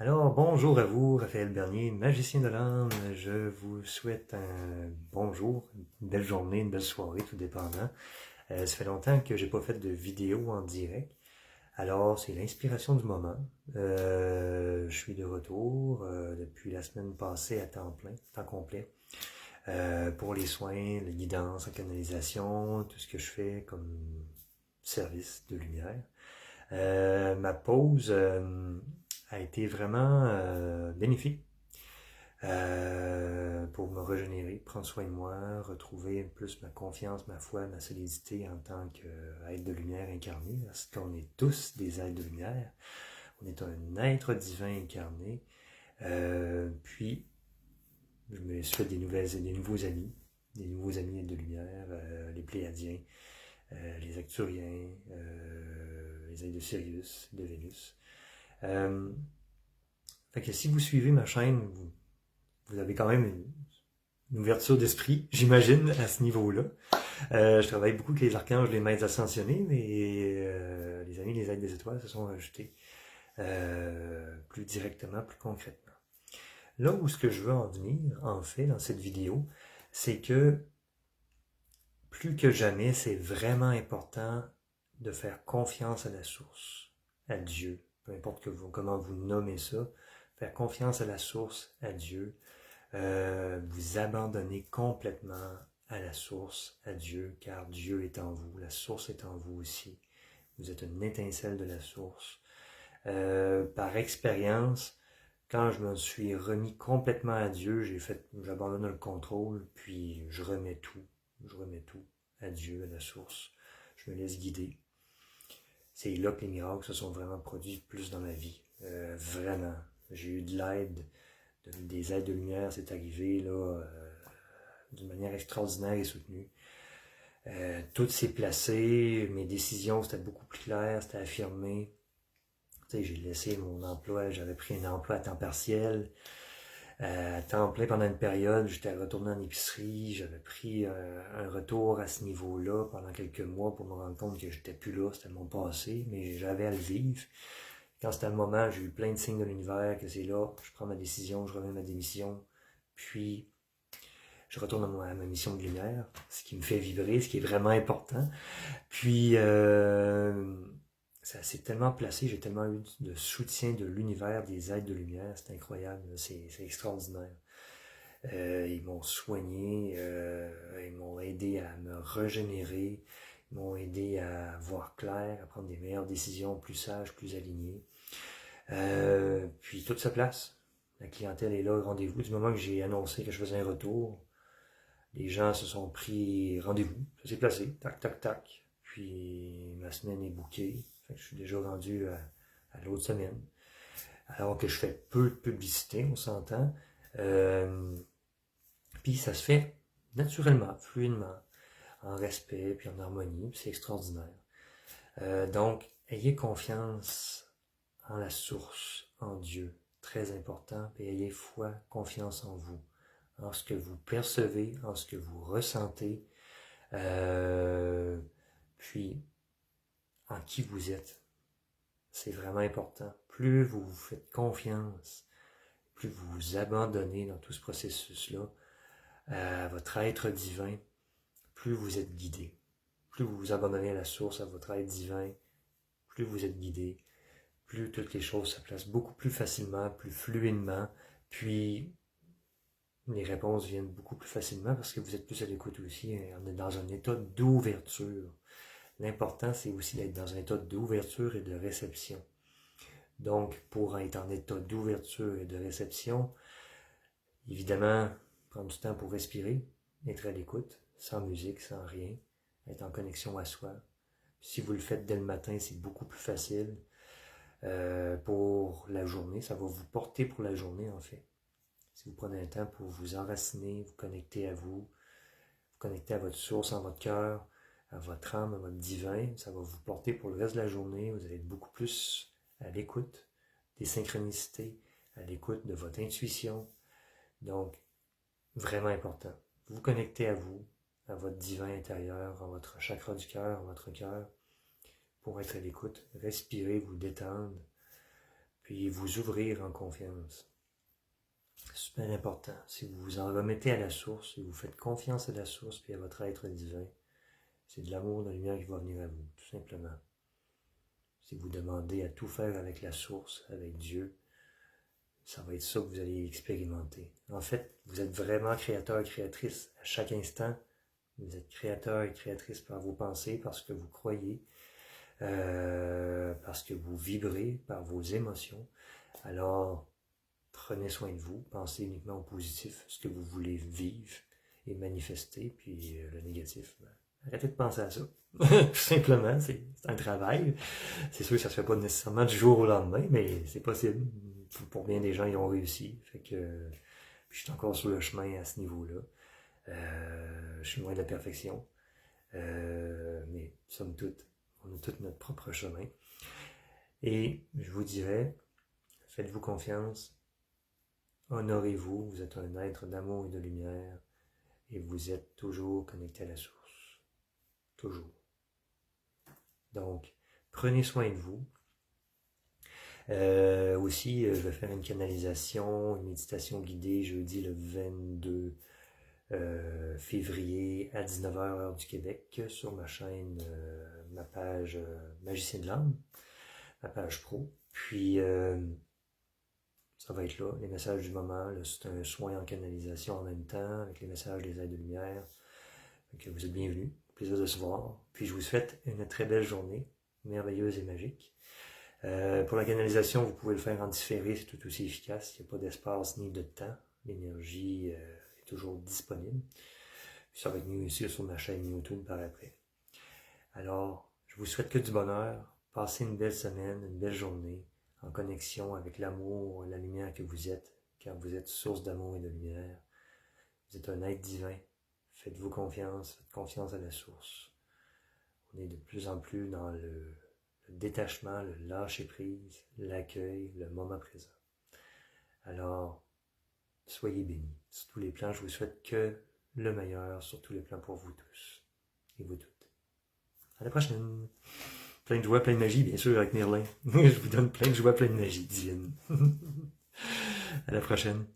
Alors, bonjour à vous, Raphaël Bernier, magicien de l'âme. Je vous souhaite un bonjour, une belle journée, une belle soirée, tout dépendant. Ça fait longtemps que j'ai pas fait de vidéo en direct. Alors, c'est l'inspiration du moment. Je suis de retour depuis la semaine passée à temps plein, temps complet, pour les soins, la guidance, la canalisation, tout ce que je fais comme service de lumière. Ma pause a été vraiment bénéfique pour me régénérer, prendre soin de moi, retrouver plus ma confiance, ma foi, ma solidité en tant qu'être de lumière incarné, parce qu'on est tous des êtres de lumière. On est un être divin incarné. Puis, je me suis fait des nouveaux amis de lumière, les Pléiadiens, les Acturiens, les êtres de Sirius, de Vénus. Euh, Fait que si vous suivez ma chaîne, vous avez quand même une ouverture d'esprit, j'imagine, à ce niveau-là. Je travaille beaucoup avec les archanges, les maîtres ascensionnés, mais les amis, les aides des étoiles se sont rajoutés plus directement, plus concrètement. Là où ce que je veux en venir, en fait, dans cette vidéo, c'est que plus que jamais, c'est vraiment important de faire confiance à la source, à Dieu, peu importe comment vous nommez ça, faire confiance à la source, à Dieu, vous abandonner complètement à la source, à Dieu, car Dieu est en vous, la source est en vous aussi. Vous êtes une étincelle de la source. Par expérience, quand je me suis remis complètement à Dieu, j'abandonne le contrôle, puis je remets tout à Dieu, à la source. Je me laisse guider. C'est là que les miracles se sont vraiment produits plus dans ma vie. Vraiment. J'ai eu de l'aide, des aides de lumière, c'est arrivé là d'une manière extraordinaire et soutenue. Tout s'est placé, mes décisions c'était beaucoup plus clair, c'était affirmé. J'ai laissé mon emploi, j'avais pris un emploi à temps partiel. À temps plein pendant une période, j'étais retourné en épicerie, j'avais pris un retour à ce niveau-là pendant quelques mois pour me rendre compte que j'étais plus là, c'était mon passé, mais j'avais à le vivre. Quand c'était le moment, j'ai eu plein de signes de l'univers que c'est là, je prends ma décision, je remets ma démission, puis je retourne à ma mission de lumière, ce qui me fait vibrer, ce qui est vraiment important. Puis, ça s'est tellement placé, j'ai tellement eu de soutien de l'univers, des aides de lumière, c'est incroyable, c'est extraordinaire. Ils m'ont soigné, ils m'ont aidé à me régénérer, ils m'ont aidé à voir clair, à prendre des meilleures décisions, plus sages, plus alignées. Puis toute sa place. La clientèle est là au rendez-vous. Du moment que j'ai annoncé que je faisais un retour, les gens se sont pris rendez-vous. Ça s'est placé, tac, tac, tac. Puis ma semaine est bouquée. Fait que je suis déjà rendu à l'autre semaine. Alors que je fais peu de publicité, on s'entend. Puis ça se fait naturellement, fluidement, en respect, puis en harmonie, puis c'est extraordinaire. Donc, ayez confiance en la source, en Dieu, très important, puis ayez foi, confiance en vous, en ce que vous percevez, en ce que vous ressentez, puis en qui vous êtes. C'est vraiment important. Plus vous vous faites confiance, plus vous vous abandonnez dans tout ce processus-là à votre être divin, plus vous êtes guidé. Plus vous vous abandonnez à la source, à votre être divin, plus vous êtes guidé, plus toutes les choses se placent beaucoup plus facilement, plus fluidement, puis les réponses viennent beaucoup plus facilement parce que vous êtes plus à l'écoute aussi. On est dans un état d'ouverture. L'important, c'est aussi d'être dans un état d'ouverture et de réception. Donc, pour être en état d'ouverture et de réception, évidemment, prendre du temps pour respirer, être à l'écoute, sans musique, sans rien, être en connexion à soi. Si vous le faites dès le matin, c'est beaucoup plus facile pour la journée. Ça va vous porter pour la journée, en fait. Si vous prenez un temps pour vous enraciner, vous connecter à vous connecter à votre source, en votre cœur, à votre âme, à votre divin, ça va vous porter pour le reste de la journée. Vous allez être beaucoup plus à l'écoute des synchronicités, à l'écoute de votre intuition. Donc, vraiment important. Vous connectez à vous, à votre divin intérieur, à votre chakra du cœur, à votre cœur, pour être à l'écoute. Respirez, vous détendre. puis vous ouvrir en confiance. C'est super important. Si vous vous en remettez à la source, si vous faites confiance à la source puis à votre être divin, c'est de l'amour, de la lumière qui va venir à vous, tout simplement. Si vous demandez à tout faire avec la source, avec Dieu, ça va être ça que vous allez expérimenter. En fait, vous êtes vraiment créateur et créatrice. À chaque instant, vous êtes créateur et créatrice par vos pensées, parce que vous croyez, parce que vous vibrez, par vos émotions. Alors, prenez soin de vous, pensez uniquement au positif, ce que vous voulez vivre et manifester, puis le négatif, arrêtez de penser à ça. Tout simplement, c'est un travail. C'est sûr que ça se fait pas nécessairement du jour au lendemain, mais c'est possible. Pour bien des gens, ils ont réussi. Fait que je suis encore sur le chemin à ce niveau-là. Je suis loin de la perfection. Mais somme toute, on a tout notre propre chemin. Et je vous dirais, faites-vous confiance, honorez-vous, vous êtes un être d'amour et de lumière, et vous êtes toujours connecté à la source. Toujours. Donc, prenez soin de vous. Aussi, je vais faire une canalisation, une méditation guidée jeudi le 22 février à 19h heure du Québec sur ma chaîne, ma page Magicien de l'âme, ma page pro. Puis, ça va être là, les messages du moment. C'est un soin en canalisation en même temps, avec les messages des aides de lumière. Donc, vous êtes bienvenus, plaisir de se voir. Puis, je vous souhaite une très belle journée, merveilleuse et magique. Pour la canalisation, vous pouvez le faire en différé, c'est tout aussi efficace. Il n'y a pas d'espace ni de temps. L'énergie est toujours disponible. Puis ça va être mis aussi sur ma chaîne YouTube par après. Alors, je vous souhaite que du bonheur. Passez une belle semaine, une belle journée, en connexion avec l'amour, la lumière que vous êtes, car vous êtes source d'amour et de lumière. Vous êtes un être divin. Faites-vous confiance, faites confiance à la source. On est de plus en plus dans le détachement, le lâcher-prise, l'accueil, le moment présent. Alors, soyez bénis. Sur tous les plans, je vous souhaite que le meilleur sur tous les plans pour vous tous et vous toutes. À la prochaine! Plein de joie, plein de magie, bien sûr, avec Merlin. Je vous donne plein de joie, plein de magie divine. À la prochaine!